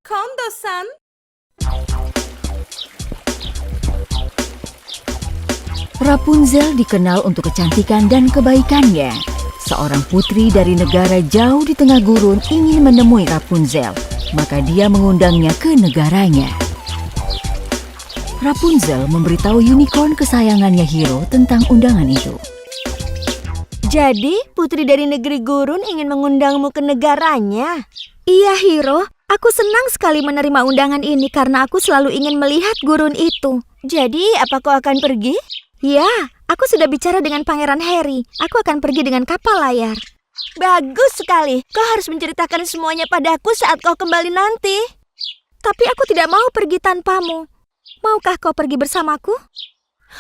Kondo-san. Rapunzel dikenal untuk kecantikan dan kebaikannya. Seorang putri dari negara jauh di tengah gurun ingin menemui Rapunzel, maka dia mengundangnya ke negaranya. Rapunzel memberitahu unicorn kesayangannya Hiro tentang undangan itu. Jadi, putri dari negeri gurun ingin mengundangmu ke negaranya? Iya, Hiro. Aku senang sekali menerima undangan ini karena aku selalu ingin melihat gurun itu. Jadi, apa kau akan pergi? Ya, aku sudah bicara dengan Pangeran Harry. Aku akan pergi dengan kapal layar. Bagus sekali. Kau harus menceritakan semuanya padaku saat kau kembali nanti. Tapi aku tidak mau pergi tanpamu. Maukah kau pergi bersamaku?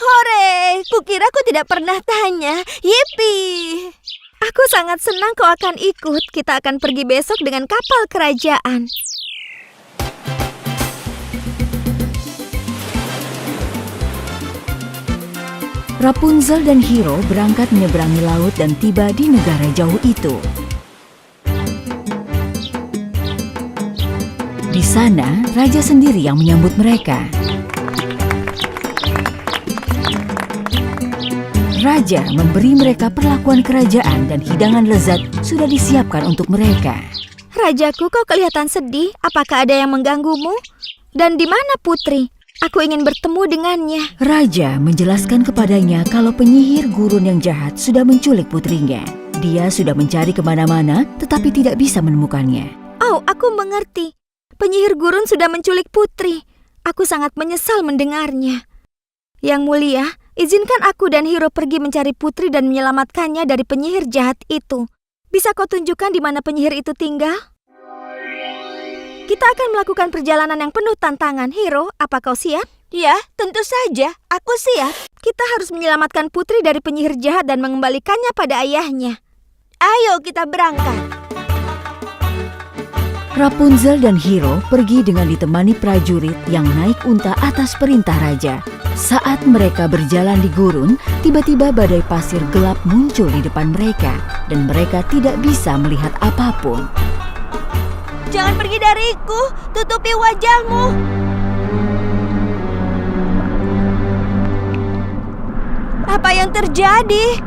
Hore! Kukira kau tidak pernah tanya. Yipi! Aku sangat senang kau akan ikut. Kita akan pergi besok dengan kapal kerajaan. Rapunzel dan Hiro berangkat menyeberangi laut dan tiba di negara jauh itu. Di sana, raja sendiri yang menyambut mereka. Raja memberi mereka perlakuan kerajaan dan hidangan lezat sudah disiapkan untuk mereka. Rajaku, kau kelihatan sedih. Apakah ada yang mengganggumu? Dan di mana putri? Aku ingin bertemu dengannya. Raja menjelaskan kepadanya kalau penyihir gurun yang jahat sudah menculik putrinya. Dia sudah mencari kemana-mana tetapi tidak bisa menemukannya. Oh, aku mengerti. Penyihir gurun sudah menculik putri. Aku sangat menyesal mendengarnya. Yang mulia, izinkan aku dan Hiro pergi mencari putri dan menyelamatkannya dari penyihir jahat itu. Bisa kau tunjukkan di mana penyihir itu tinggal? Kita akan melakukan perjalanan yang penuh tantangan. Hiro, apa kau siap? Ya, tentu saja. Aku siap. Kita harus menyelamatkan putri dari penyihir jahat dan mengembalikannya pada ayahnya. Ayo kita berangkat. Rapunzel dan Hiro pergi dengan ditemani prajurit yang naik unta atas perintah raja. Saat mereka berjalan di gurun, tiba-tiba badai pasir gelap muncul di depan mereka dan mereka tidak bisa melihat apapun. Jangan pergi dariku, tutupi wajahmu. Apa yang terjadi?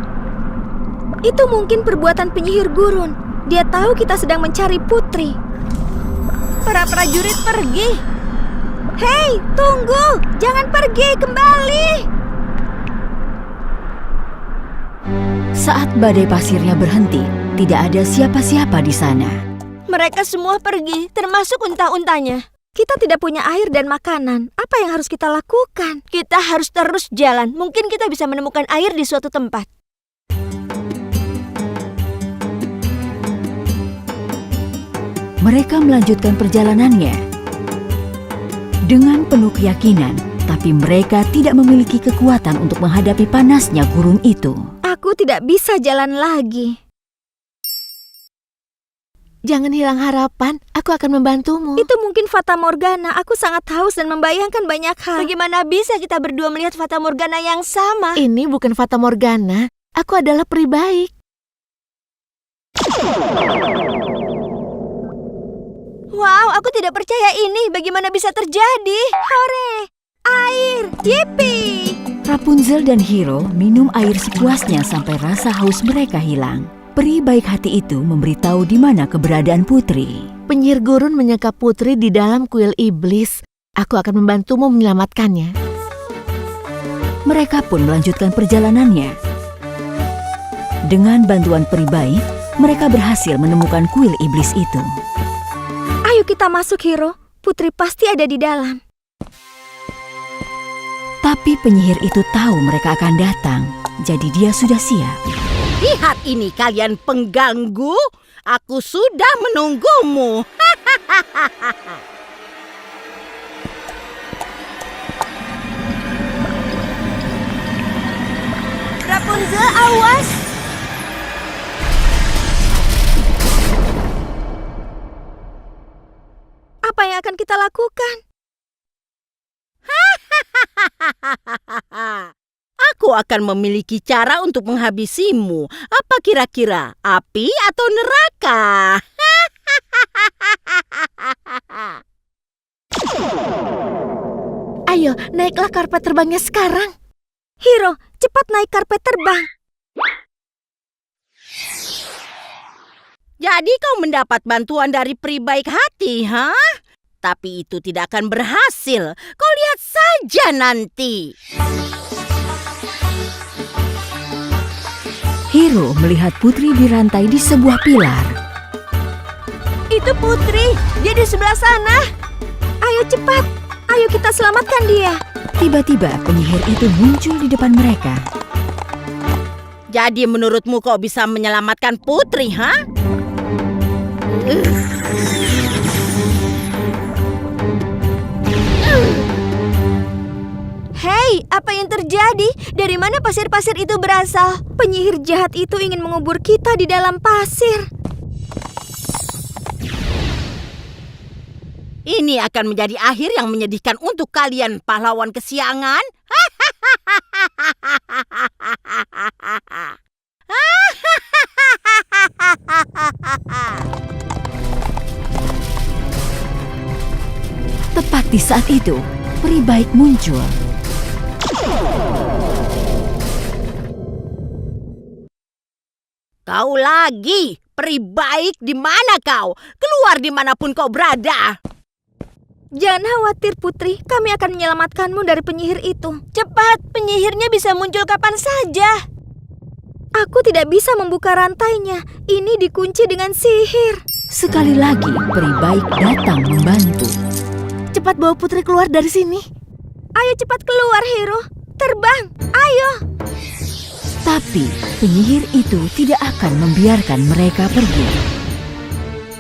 Itu mungkin perbuatan penyihir gurun. Dia tahu kita sedang mencari putri. Para prajurit pergi. Hei, tunggu! Jangan pergi, kembali! Saat badai pasirnya berhenti, tidak ada siapa-siapa di sana. Mereka semua pergi, termasuk unta-untanya. Kita tidak punya air dan makanan. Apa yang harus kita lakukan? Kita harus terus jalan. Mungkin kita bisa menemukan air di suatu tempat. Mereka melanjutkan perjalanannya dengan penuh keyakinan, tapi mereka tidak memiliki kekuatan untuk menghadapi panasnya gurun itu. Aku tidak bisa jalan lagi. Jangan hilang harapan, aku akan membantumu. Itu mungkin Fata Morgana. Aku sangat haus dan membayangkan banyak hal. Bagaimana bisa kita berdua melihat Fata Morgana yang sama? Ini bukan Fata Morgana. Aku adalah peri baik. Wow, aku tidak percaya ini. Bagaimana bisa terjadi? Hore! Air! Yippee! Rapunzel dan Hiro minum air sepuasnya sampai rasa haus mereka hilang. Peri baik hati itu memberitahu di mana keberadaan putri. Penyihir gurun menyekap putri di dalam kuil iblis. Aku akan membantumu menyelamatkannya. Mereka pun melanjutkan perjalanannya. Dengan bantuan peri baik, mereka berhasil menemukan kuil iblis itu. Ayo kita masuk, Hiro. Putri pasti ada di dalam. Tapi penyihir itu tahu mereka akan datang, jadi dia sudah siap. Lihat ini kalian pengganggu. Aku sudah menunggumu. Rapunzel, awas! Apa yang akan kita lakukan? Aku akan memiliki cara untuk menghabisimu. Apa kira-kira? Api atau neraka? Ayo, naiklah karpet terbangnya sekarang. Hiro, cepat naik karpet terbang. Jadi kau mendapat bantuan dari peri baik hati, ha? Tapi itu tidak akan berhasil. Kau lihat saja nanti. Hiro melihat Putri dirantai di sebuah pilar. Itu Putri, dia di sebelah sana. Ayo cepat, ayo kita selamatkan dia. Tiba-tiba penyihir itu muncul di depan mereka. Jadi menurutmu kau bisa menyelamatkan Putri, ha? Hei, apa yang terjadi? Dari mana pasir-pasir itu berasal? Penyihir jahat itu ingin mengubur kita di dalam pasir. Ini akan menjadi akhir yang menyedihkan untuk kalian, pahlawan kesiangan. Tepat di saat itu, peri baik muncul. Kau lagi, peri baik, di mana kau? Keluar dimanapun kau berada. Jangan khawatir Putri, kami akan menyelamatkanmu dari penyihir itu. Cepat, penyihirnya bisa muncul kapan saja. Aku tidak bisa membuka rantainya, ini dikunci dengan sihir. Sekali lagi, peri baik datang membantu. Cepat bawa Putri keluar dari sini. Ayo cepat keluar Hiro, terbang, ayo. Tapi penyihir itu tidak akan membiarkan mereka pergi.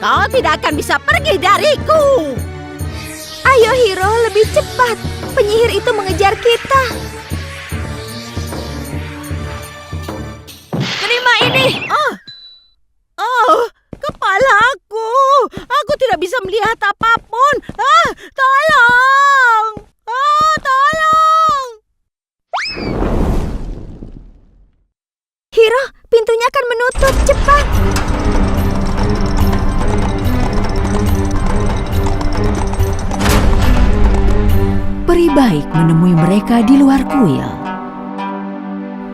Kau tidak akan bisa pergi dariku. Ayo Hiro, lebih cepat, penyihir itu mengejar kita. Terima ini. Oh, kepalaku. Aku tidak bisa melihat apapun. Tolong. Tolong. Hiro, pintunya akan menutup, cepat. Peri baik menemui mereka di luar kuil.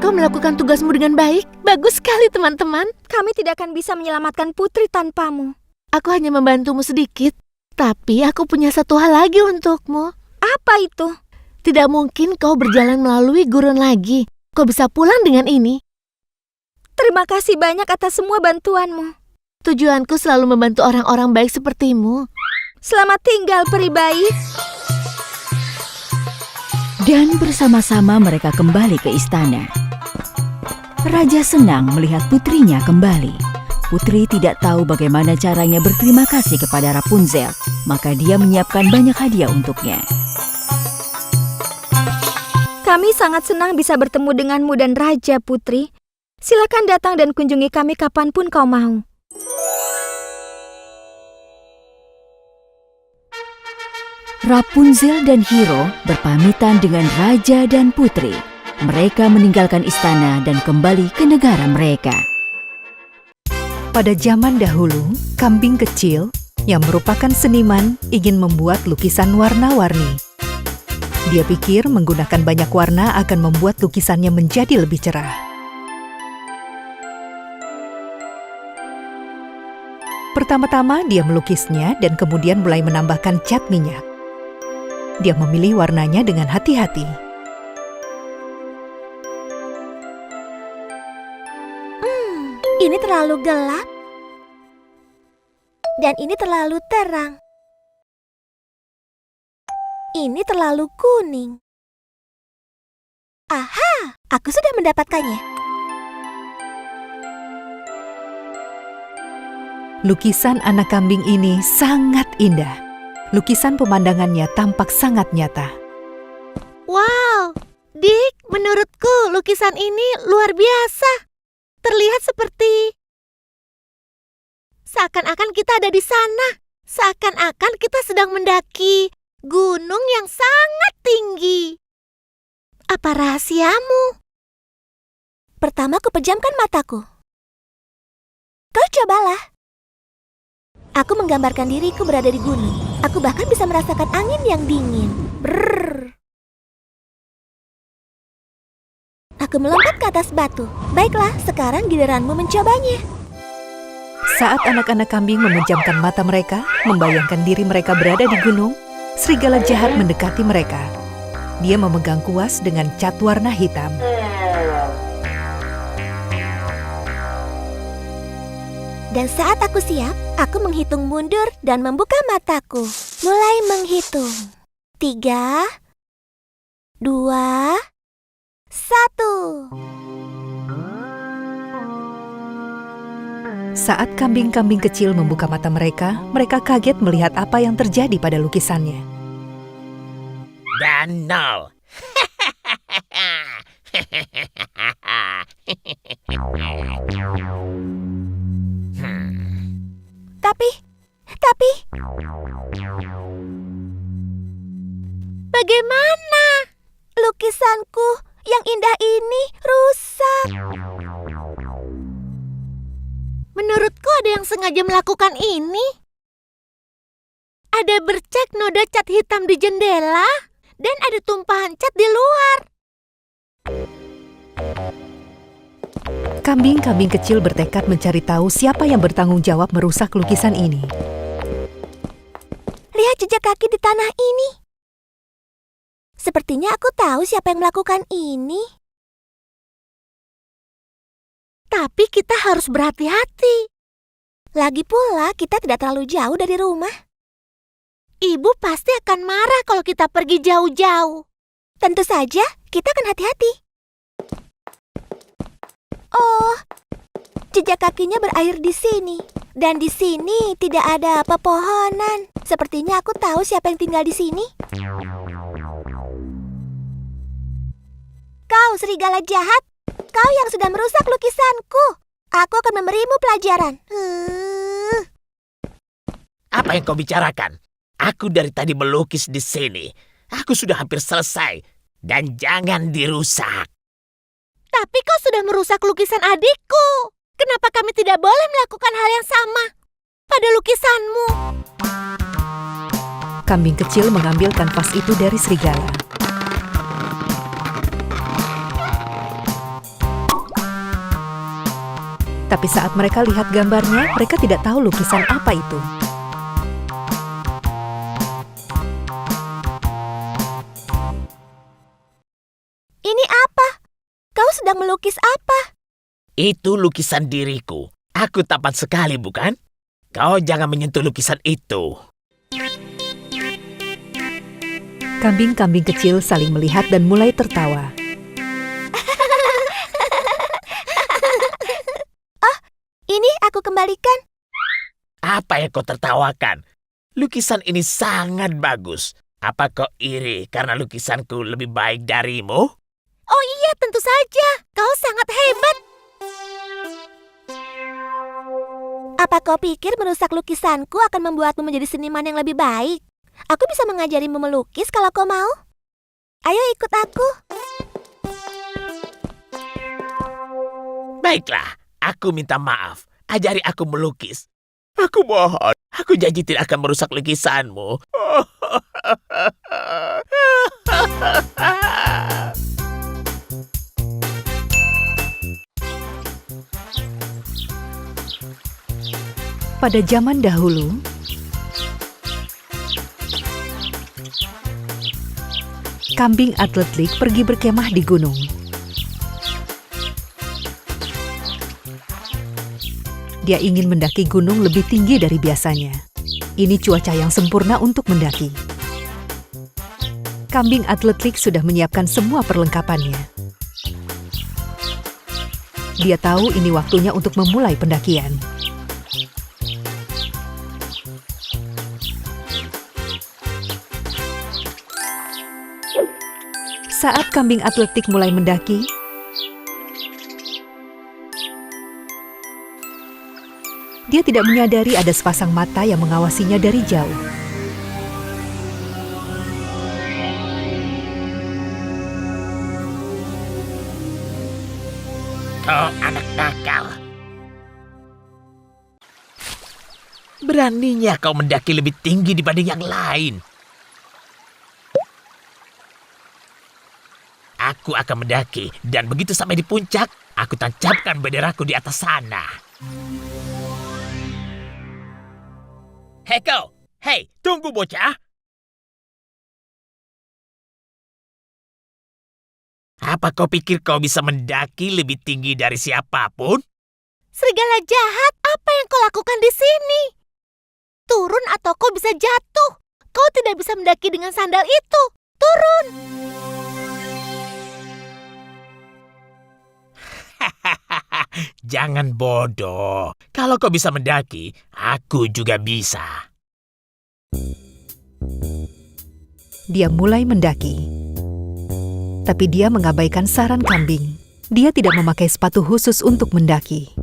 Kau melakukan tugasmu dengan baik. Bagus sekali teman-teman. Kami tidak akan bisa menyelamatkan Putri tanpamu. Aku hanya membantumu sedikit. Tapi aku punya satu hal lagi untukmu. Apa itu? Tidak mungkin kau berjalan melalui gurun lagi. Kau bisa pulang dengan ini. Terima kasih banyak atas semua bantuanmu. Tujuanku selalu membantu orang-orang baik sepertimu. Selamat tinggal, peri baik. Dan bersama-sama mereka kembali ke istana. Raja senang melihat putrinya kembali. Putri tidak tahu bagaimana caranya berterima kasih kepada Rapunzel, maka dia menyiapkan banyak hadiah untuknya. Kami sangat senang bisa bertemu denganmu dan Raja Putri. Silakan datang dan kunjungi kami kapanpun kau mau. Rapunzel dan Hiro berpamitan dengan Raja dan Putri. Mereka meninggalkan istana dan kembali ke negara mereka. Pada zaman dahulu, kambing kecil yang merupakan seniman ingin membuat lukisan warna-warni. Dia pikir menggunakan banyak warna akan membuat lukisannya menjadi lebih cerah. Pertama-tama dia melukisnya dan kemudian mulai menambahkan cat minyak. Dia memilih warnanya dengan hati-hati. Ini terlalu gelap. Dan ini terlalu terang. Ini terlalu kuning. Aha, aku sudah mendapatkannya. Lukisan anak kambing ini sangat indah. Lukisan pemandangannya tampak sangat nyata. Wow, Dick, menurutku lukisan ini luar biasa. Terlihat seperti seakan-akan kita ada di sana. Seakan-akan kita sedang mendaki gunung yang sangat tinggi. Apa rahasiamu? Pertama kupejamkan mataku. Kau cobalah. Aku menggambarkan diriku berada di gunung. Aku bahkan bisa merasakan angin yang dingin. Brrr. Aku melompat ke atas batu. Baiklah, sekarang giliranmu mencobanya. Saat anak-anak kambing memejamkan mata mereka, membayangkan diri mereka berada di gunung, serigala jahat mendekati mereka. Dia memegang kuas dengan cat warna hitam. Dan saat aku siap, aku menghitung mundur dan membuka mataku. Mulai menghitung. 3, 2, 1. Saat kambing-kambing kecil membuka mata mereka kaget melihat apa yang terjadi pada lukisannya. Dan 0. Tapi, Bagaimana? lukisanku yang indah ini rusak. Menurutku ada yang sengaja melakukan ini. Ada bercak noda cat hitam di jendela dan ada tumpahan cat di luar. Kambing-kambing kecil bertekad mencari tahu siapa yang bertanggung jawab merusak lukisan ini. Lihat jejak kaki di tanah ini. Sepertinya aku tahu siapa yang melakukan ini. Tapi kita harus berhati-hati. Lagi pula, kita tidak terlalu jauh dari rumah. Ibu pasti akan marah kalau kita pergi jauh-jauh. Tentu saja, kita akan hati-hati. Oh, jejak kakinya berakhir di sini. Dan di sini tidak ada pepohonan. Sepertinya aku tahu siapa yang tinggal di sini. Kau serigala jahat. Kau yang sudah merusak lukisanku. Aku akan memberimu pelajaran. Apa yang kau bicarakan? Aku dari tadi melukis di sini. Aku sudah hampir selesai. Dan jangan dirusak. Tapi kau sudah merusak lukisan adikku. Kenapa kami tidak boleh melakukan hal yang sama pada lukisanmu? Kambing kecil mengambil kanvas itu dari serigala. Tapi saat mereka lihat gambarnya, mereka tidak tahu lukisan apa itu. Ini apa? Kau sedang melukis apa? Itu lukisan diriku. Aku tampan sekali, bukan? Kau jangan menyentuh lukisan itu. Kambing-kambing kecil saling melihat dan mulai tertawa. Ini aku kembalikan. Apa yang kau tertawakan? Lukisan ini sangat bagus. Apa kau iri karena lukisanku lebih baik darimu? Oh iya, tentu saja. Kau sangat hebat. Apa kau pikir merusak lukisanku akan membuatmu menjadi seniman yang lebih baik? Aku bisa mengajarimu melukis kalau kau mau. Ayo ikut aku. Baiklah, aku minta maaf. Ajari aku melukis. Aku mohon. Aku janji tidak akan merusak lukisanmu. Pada zaman dahulu, kambing atletik pergi berkemah di gunung. Dia ingin mendaki gunung lebih tinggi dari biasanya. Ini cuaca yang sempurna untuk mendaki. Kambing atletik sudah menyiapkan semua perlengkapannya. Dia tahu ini waktunya untuk memulai pendakian. Saat kambing atletik mulai mendaki, dia tidak menyadari ada sepasang mata yang mengawasinya dari jauh. Kau anak nakal. Beraninya kau mendaki lebih tinggi dibanding yang lain. Aku akan mendaki, dan begitu sampai di puncak, aku tancapkan benderaku di atas sana. Hei kau! Hei, tunggu bocah! Apa kau pikir kau bisa mendaki lebih tinggi dari siapapun? Serigala jahat, apa yang kau lakukan di sini? Turun atau kau bisa jatuh. Kau tidak bisa mendaki dengan sandal itu. Turun! Jangan bodoh. Kalau kau bisa mendaki, aku juga bisa. Dia mulai mendaki. Tapi dia mengabaikan saran kambing. Dia tidak memakai sepatu khusus untuk mendaki.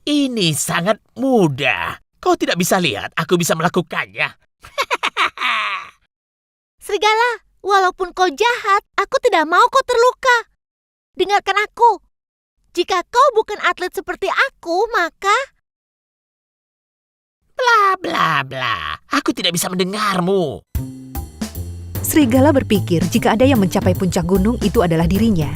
Ini sangat mudah. Kau tidak bisa lihat, aku bisa melakukannya. Serigala, walaupun kau jahat, aku tidak mau kau terluka. Dengarkan aku. Jika kau bukan atlet seperti aku, maka... Bla bla bla. Aku tidak bisa mendengarmu. Serigala berpikir jika ada yang mencapai puncak gunung itu adalah dirinya.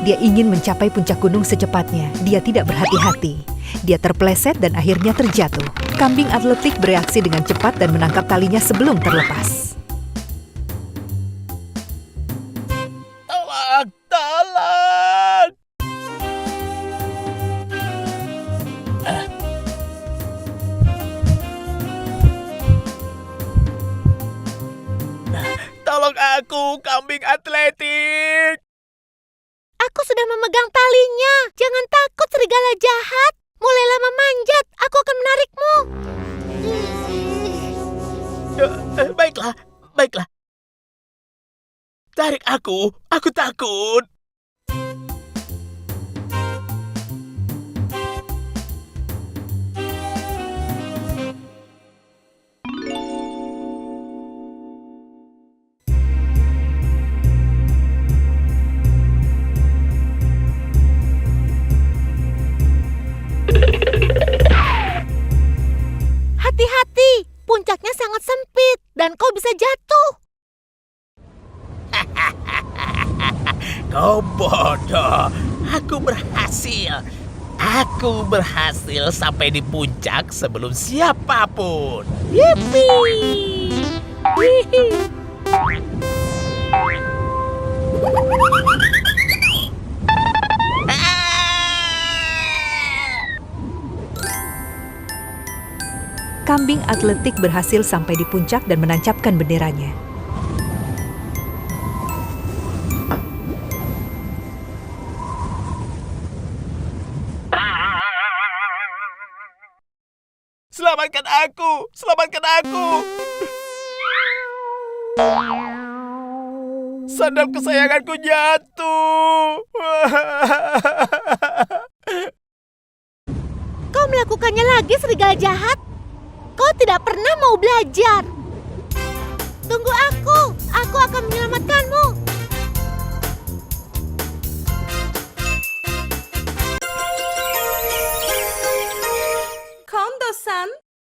Dia ingin mencapai puncak gunung secepatnya. Dia tidak berhati-hati. Dia terpeleset dan akhirnya terjatuh. Kambing atletik bereaksi dengan cepat dan menangkap talinya sebelum terlepas. Tolong, tolong. Tolong aku, kambing atletik. Aku sudah memegang talinya. Jangan takut, serigala jahat. Mulailah memanjat. Aku akan menarikmu. Baiklah, baiklah. Tarik aku takut. Hati-hati, puncaknya sangat sempit dan kau bisa jatuh. Kau bodoh. Aku berhasil. Aku berhasil sampai di puncak sebelum siapapun. Yippee! Hihi. Kambing atletik berhasil sampai di puncak dan menancapkan benderanya. Selamatkan aku! Selamatkan aku! Sandal kesayanganku jatuh! Kau melakukannya lagi, serigala jahat. Kau tidak pernah mau belajar. Tunggu aku akan menyelamatkanmu.